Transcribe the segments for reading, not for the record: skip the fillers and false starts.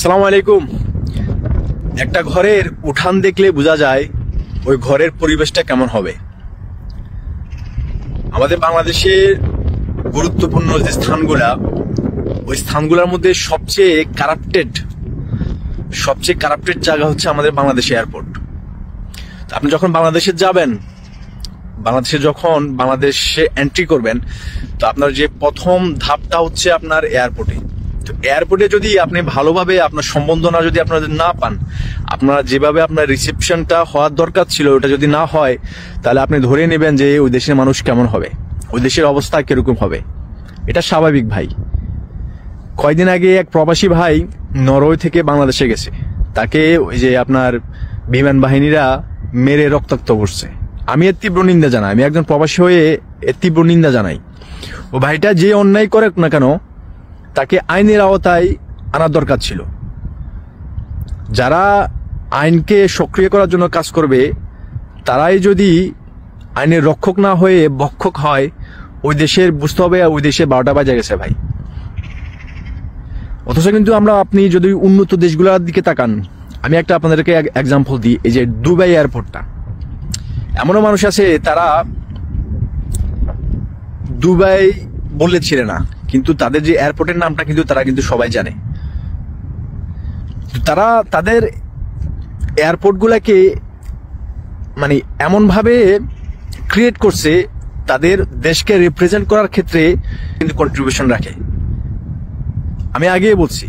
আসসালামু আলাইকুম। একটা ঘরের উঠান দেখলে বোঝা যায় ওই ঘরের পরিবেশটা কেমন হবে। আমাদের বাংলাদেশের গুরুত্বপূর্ণ যে স্থানগুলা, ওই স্থানগুলোর মধ্যে সবচেয়ে কারাপ্টেড জায়গা হচ্ছে আমাদের বাংলাদেশ এয়ারপোর্ট। আপনি যখন বাংলাদেশে যাবেন, বাংলাদেশে এন্ট্রি করবেন, তো আপনার যে প্রথম ধাপটা হচ্ছে আপনার এয়ারপোর্টে। তো এয়ারপোর্টে যদি আপনি ভালোভাবে আপনার সম্বর্ধনা যদি আপনাদের না পান, আপনারা যেভাবে আপনার রিসেপশনটা হওয়ার দরকার ছিল ওটা যদি না হয়, তাহলে আপনি ধরে নেবেন যে ওই দেশের মানুষ কেমন হবে, ওই দেশের অবস্থা কিরকম হবে। এটা স্বাভাবিক ভাই। কয়দিন আগে এক প্রবাসী ভাই নরওয়ে থেকে বাংলাদেশে গেছে, তাকে ওই যে আপনার বিমান বাহিনীরা মেরে রক্তাক্ত করছে। আমি এর তীব্র নিন্দা জানাই, আমি একজন প্রবাসী হয়ে এর তীব্র নিন্দা জানাই। ও ভাইটা যে অন্যায় করে না কেন, তাকে আইনের আওতায় আনার দরকার ছিল। যারা আইনকে সক্রিয় করার জন্য কাজ করবে, তারাই যদি আইনের রক্ষক না হয়ে ভক্ষক হয়, ওই দেশের বুঝতে হবে ওই দেশে 12টা বাজে গেছে ভাই। অথচ কিন্তু আপনি যদি উন্নত দেশগুলোর দিকে তাকান, আমি একটা আপনাদেরকে এক্সাম্পল দিই, এই যে দুবাই এয়ারপোর্টটা। এমনও মানুষ আছে তারা দুবাই বললে ছিল না, কিন্তু তাদের যে এয়ারপোর্টের নামটা কিন্তু তারা কিন্তু সবাই জানে। তারা তাদের এয়ারপোর্ট গুলাকে মানে এমন ভাবে ক্রিয়েট করছে, তাদের দেশকে রিপ্রেজেন্ট করার ক্ষেত্রে কিন্তু কন্ট্রিবিউশন রাখে। আমি আগেই বলছি,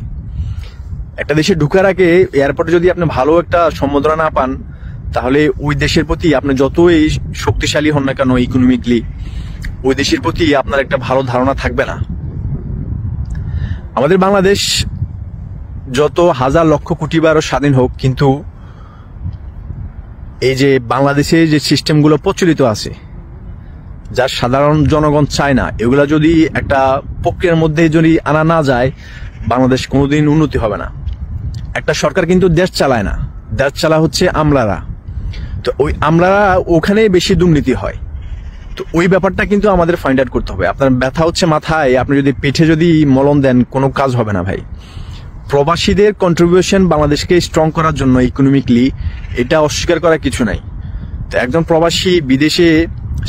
একটা দেশে ঢুকার আগে এয়ারপোর্টে যদি আপনি ভালো একটা সম্বোধনা না পান, তাহলে ওই দেশের প্রতি আপনি যতই শক্তিশালী হন না কেন ইকোনমিকলি, ওই দেশের প্রতি আপনার একটা ভালো ধারণা থাকবে না। আমাদের বাংলাদেশ যত হাজার লক্ষ কোটি বারও স্বাধীন হোক, কিন্তু এই যে বাংলাদেশে যে সিস্টেমগুলো প্রচলিত আছে, যা সাধারণ জনগণ চায় না, এগুলা যদি একটা প্রক্রিয়ার মধ্যে যদি আনা না যায়, বাংলাদেশ কোনোদিন উন্নতি হবে না। একটা সরকার কিন্তু দেশ চালায় না, দেশ চালা হচ্ছে আমলারা। তো ওই আমলারা ওখানে বেশি দুর্নীতি হয়। তো ওই ব্যাপারটা কিন্তু আমাদের ফাইন্ড আউট করতে হবে। আপনার ব্যথা হচ্ছে মাথায়, আপনি যদি পিঠে যদি মলম দেন, কোনো কাজ হবে না ভাই। প্রবাসীদের কন্ট্রিবিউশন বাংলাদেশকে স্ট্রং করার জন্য ইকোনমিকলি, এটা অস্বীকার করার কিছু নাই। তো একজন প্রবাসী বিদেশে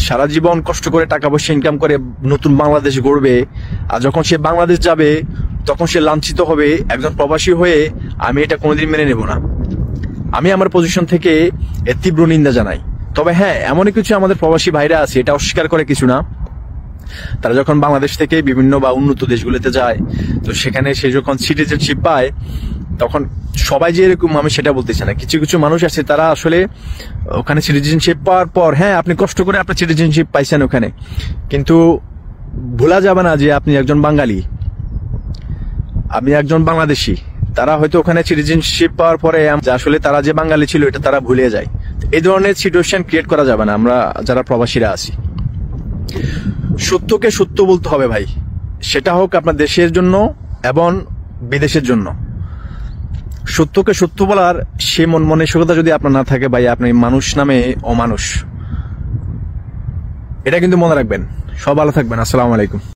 সারা জীবন কষ্ট করে টাকা পয়সা ইনকাম করে নতুন বাংলাদেশ গড়বে, আর যখন সে বাংলাদেশ যাবে তখন সে লাঞ্ছিত হবে। একজন প্রবাসী হয়ে আমি এটা কোনোদিন মেনে নেব না। আমি আমার পজিশন থেকে এর তীব্র নিন্দা জানাই। তবে হ্যাঁ, এমনই কিছু আমাদের প্রবাসী ভাইরা আছে, এটা অস্বীকার করে কিছু না। তারা যখন বাংলাদেশ থেকে বিভিন্ন বা উন্নত দেশগুলোতে যায়, তো সেখানে সে যখন সিটিজেনশিপ পায়, তখন সবাই যে এরকম আমি সেটা বলতেছি না। কিছু কিছু মানুষ আছে তারা আসলে ওখানে সিটিজেনশিপ পাওয়ার পর, হ্যাঁ আপনি কষ্ট করে আপনার সিটিজেনশিপ পাইছেন ওখানে, কিন্তু ভোলা যাবে না যে আপনি একজন বাঙালি, আপনি একজন বাংলাদেশি। তারা হয়তো ওখানে সিটিজেনশিপ পাওয়ার পরে আসলে তারা যে বাঙালি ছিল এটা তারা ভুলে যায়। এই ধরনের সিচুয়েশন ক্রিয়েট করা যাবে না। আমরা যারা প্রবাসীরা আছি, সত্যকে সত্য বলতে হবে ভাই, সেটা হোক আপনার দেশের জন্য এবং বিদেশের জন্য। সত্যকে সত্য বলার সে মন মানসিকতা যদি আপনার না থাকে ভাই, আপনি মানুষ নামে অমানুষ। এটা কিন্তু মনে রাখবেন। সব ভালো থাকবেন। আসসালামু আলাইকুম।